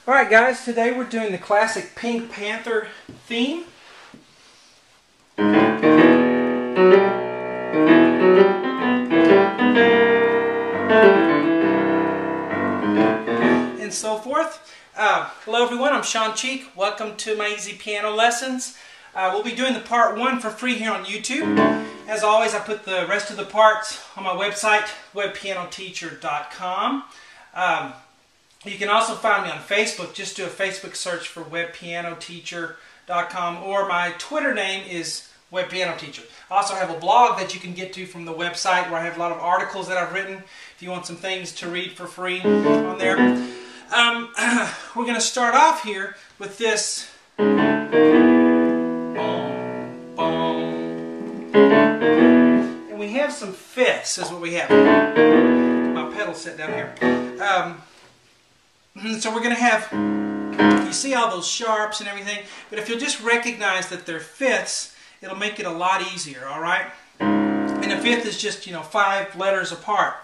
Alright guys, today we're doing the classic Pink Panther theme. And so forth. Hello everyone, I'm Shawn. Welcome to my easy piano lessons. We'll be doing the part 1 for free here on YouTube. As always, I put the rest of the parts on my website, webpianoteacher.com. You can also find me on Facebook. Just do a Facebook search for webpianoteacher.com, or my Twitter name is webpianoteacher. I also have a blog that you can get to from the website where I have a lot of articles that I've written if you want some things to read for free on there. We're going to start off here with this. And we have some fifths is what we have. My pedal set down here. So we're going to have, you see all those sharps and everything, but if you'll just recognize that they're fifths, it'll make it a lot easier, alright? And a fifth is just, 5 letters apart.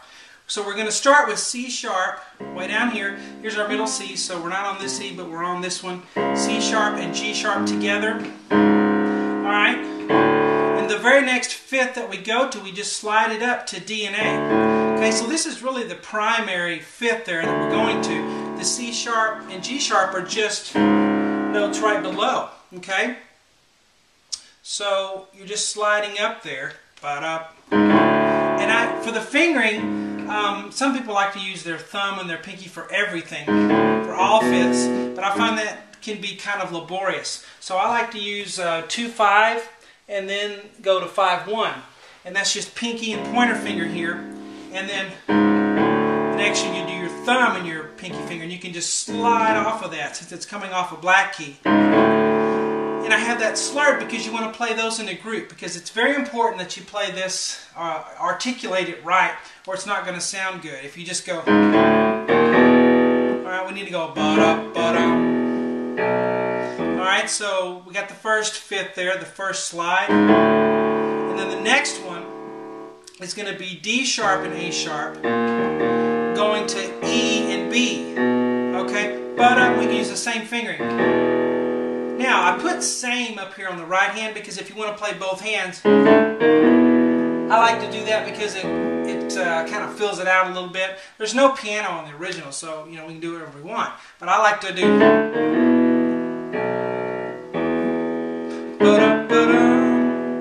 So we're going to start with C sharp, way down here. Here's our middle C, so we're not on this C, but we're on this one. C sharp and G sharp together. Alright? And the very next fifth that we go to, we just slide it up to D and A. Okay, so this is really the primary fifth there that we're going to. The C sharp and G sharp are just notes right below. Okay? So you're just sliding up there. And for the fingering, some people like to use their thumb and their pinky for everything, for all fifths, but I find that can be kind of laborious. So I like to use 2-5 and then go to 5-1. And that's just pinky and pointer finger here. And then next you do your thumb and your pinky finger, and you can just slide off of that since it's coming off a black key. And I have that slurred because you want to play those in a group, because it's very important that you play this, articulate it right, or it's not going to sound good. If you just go, alright, we need to go ba-da, ba-da. Alright, so we got the first fifth there, the first slide. And then the next one is going to be D sharp and A sharp, going to E and B. Okay, but we can use the same fingering. Now, I put same up here on the right hand because if you want to play both hands, I like to do that because it kind of fills it out a little bit. There's no piano on the original, so we can do whatever we want. But I like to do.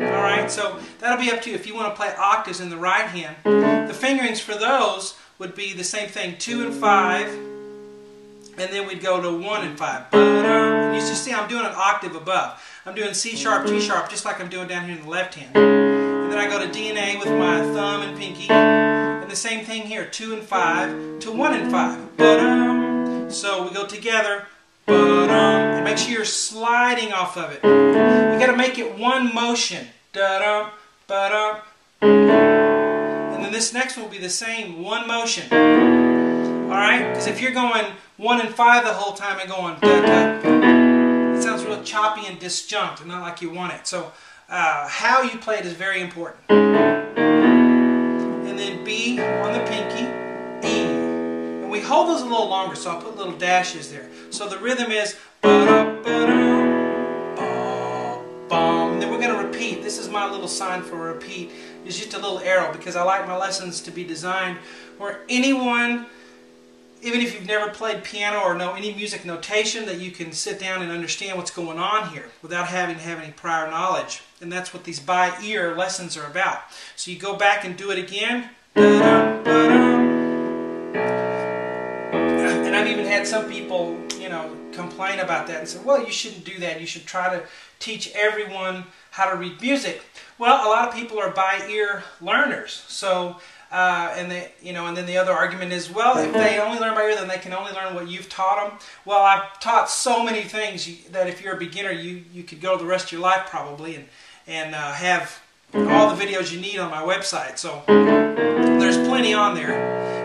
Alright, so that'll be up to you if you want to play octaves in the right hand. The fingerings for those would be the same thing, 2 and 5, and then we'd go to 1 and 5. And you see I'm doing an octave above. I'm doing C sharp, G sharp, just like I'm doing down here in the left hand. And then I go to D and A with my thumb and pinky. And the same thing here, 2 and 5 to 1 and 5. So we go together. And make sure you're sliding off of it. You got to make it one motion. And then this next one will be the same, one motion. Alright? Because if you're going 1 and 5 the whole time and going it sounds real choppy and disjunct and not like you want it. So how you play it is very important. And then B on the pinky, E. And we hold those a little longer, so I'll put little dashes there. So the rhythm is and then we're going to repeat. This is my little sign for repeat. It's just a little arrow because I like my lessons to be designed where anyone, even if you've never played piano or know any music notation, that you can sit down and understand what's going on here without having to have any prior knowledge. And that's what these by ear lessons are about. So you go back and do it again. And I've even had some people, complain about that and say, well, you shouldn't do that. You should try to teach everyone how to read music. Well, a lot of people are by ear learners. So and then the other argument is, well, if they only learn by ear, then they can only learn what you've taught them. Well, I've taught so many things that if you're a beginner, you could go the rest of your life probably and have all the videos you need on my website. So there's plenty on there,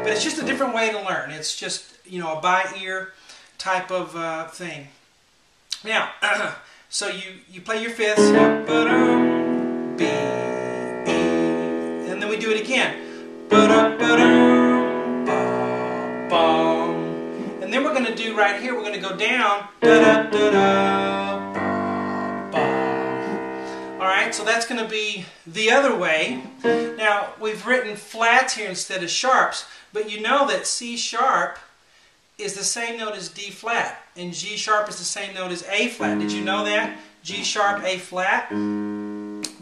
but it's just a different way to learn. It's just a by ear type of thing. Now, so you play your fifths, B, E, and then we do it again. And then we're we're going to do right here, we're going to go down, da-da-da-da, ba-ba. Alright, so that's going to be the other way. Now, we've written flats here instead of sharps, but you know that C sharp is the same note as D flat, and G sharp is the same note as A flat. Did you know that? G sharp, A flat.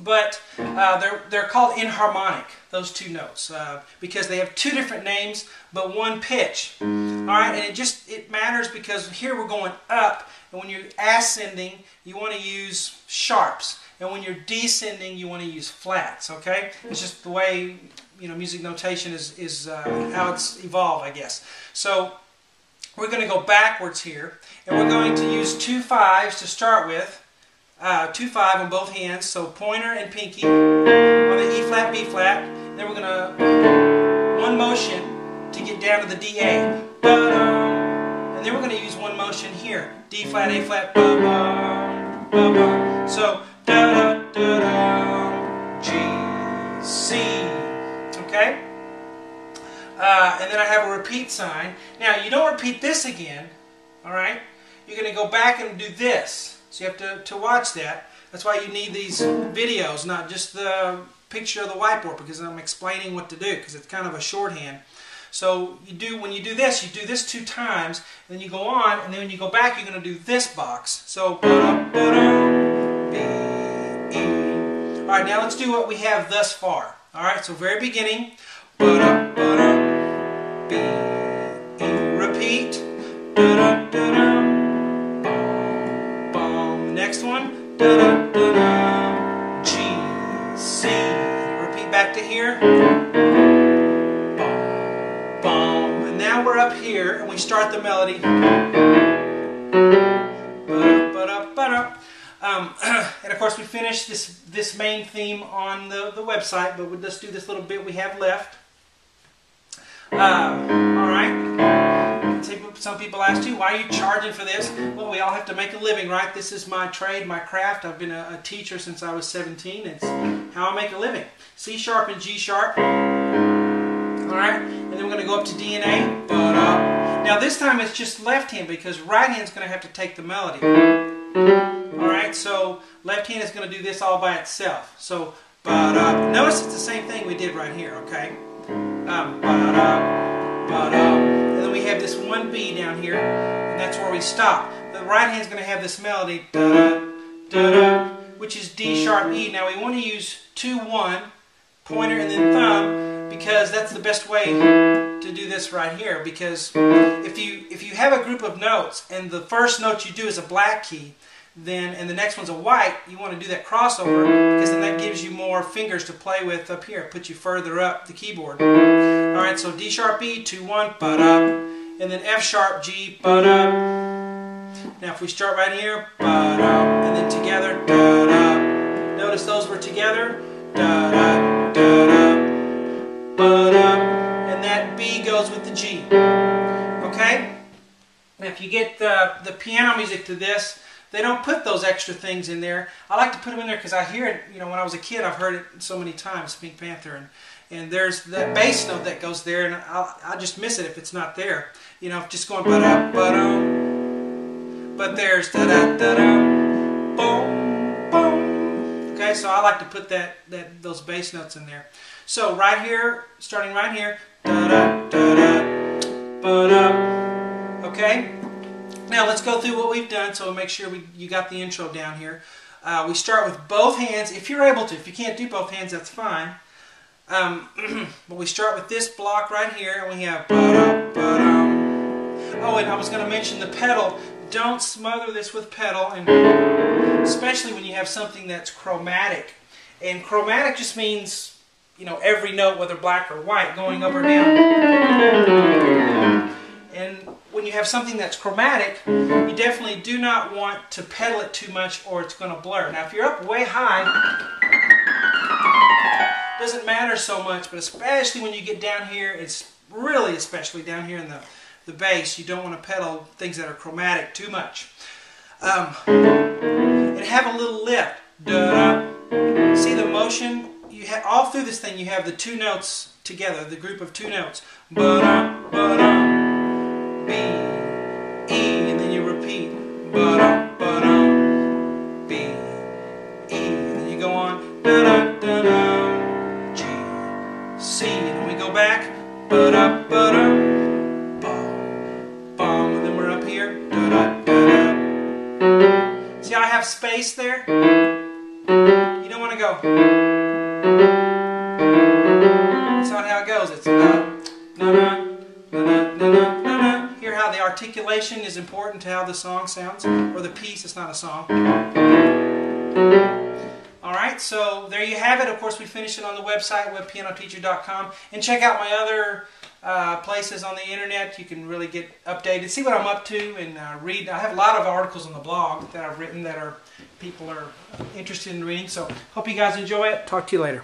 But they're called inharmonic, those two notes, because they have two different names but one pitch. All right, and it matters because here we're going up, and when you're ascending, you want to use sharps, and when you're descending, you want to use flats. Okay, it's just the way music notation is how it's evolved, I guess. So we're going to go backwards here, and we're going to use 2 5s to start with. 2 5 on both hands, so pointer and pinky on the E flat, B flat. Then we're going to one motion to get down to the D-A. And then we're going to use one motion here. D flat, A flat, ba-ba, ba-ba. So da-da-da-da, G, C. Okay? And then I have a repeat sign. Now, you don't repeat this again, alright? You're going to go back and do this. So you have to watch that. That's why you need these videos, not just the picture of the whiteboard, because I'm explaining what to do, because it's kind of a shorthand. So when you do this 2 times, and then you go on, and then when you go back, you're going to do this box. So, B, E. All right, now let's do what we have thus far. All right, so very beginning, B, E. Repeat, next one, da-da-da-da, G, C. Repeat back to here. Bom, bom. And now we're up here, and we start the melody. Ba-da-ba-da-ba-da. And of course, we finish this main theme on the website, but we'll just do this little bit we have left. All right. Some people ask you, why are you charging for this? Well, we all have to make a living, right? This is my trade, my craft. I've been a teacher since I was 17. It's how I make a living. C sharp and G sharp. All right, and then we're going to go up to D and A. Now this time it's just left hand because right hand's going to have to take the melody. All right, so left hand is going to do this all by itself. So notice it's the same thing we did right here. Okay. And then we have this one B down here, and that's where we stop. The right hand's going to have this melody, which is D sharp E. Now we want to use 2-1, pointer and then thumb, because that's the best way to do this right here. Because if you have a group of notes and the first note you do is a black key, and the next one's a white, you want to do that crossover, because then that gives you more fingers to play with up here. It puts you further up the keyboard. Alright, so D sharp E, 2-1, ba-da, and then F sharp G, ba-da. Now if we start right here, ba-da, and then together, da-da. Notice those were together, da-da, da-da, ba-da, and that B goes with the G. Okay? Now if you get the piano music to this, they don't put those extra things in there. I like to put them in there because I hear it, when I was a kid, I've heard it so many times, Pink Panther, and there's that bass note that goes there, and I'll just miss it if it's not there. Just going ba-da, ba-dum, but there's da-da, boom, boom. Okay, so I like to put those bass notes in there. So right here, starting right here, da-da, da-da, ba-da. Okay? Now let's go through what we've done, so we'll make sure you got the intro down here. We start with both hands, if you're able to. If you can't do both hands, that's fine. But we start with this block right here, and we have ba-da, ba-dum. Oh, and I was going to mention the pedal. Don't smother this with pedal, and especially when you have something that's chromatic. And chromatic just means, every note, whether black or white, going up or down. And when you have something that's chromatic, you definitely do not want to pedal it too much, or it's going to blur. Now if you're up way high, it doesn't matter so much, but especially when you get down here, it's really especially down here in the bass, you don't want to pedal things that are chromatic too much. And have a little lift. Da-da. See the motion? All through this thing you have the two notes together, the group of two notes. Ba-da, ba-da. B, have space there, you don't want to go. That's not how it goes. It's Hear how the articulation is important to how the song sounds, or the piece. It's not a song. Alright, so there you have it. Of course, we finish it on the website, webpianoteacher.com. And check out my other places on the internet. You can really get updated, see what I'm up to, and read. I have a lot of articles on the blog that I've written that people are interested in reading. So hope you guys enjoy it. Talk to you later.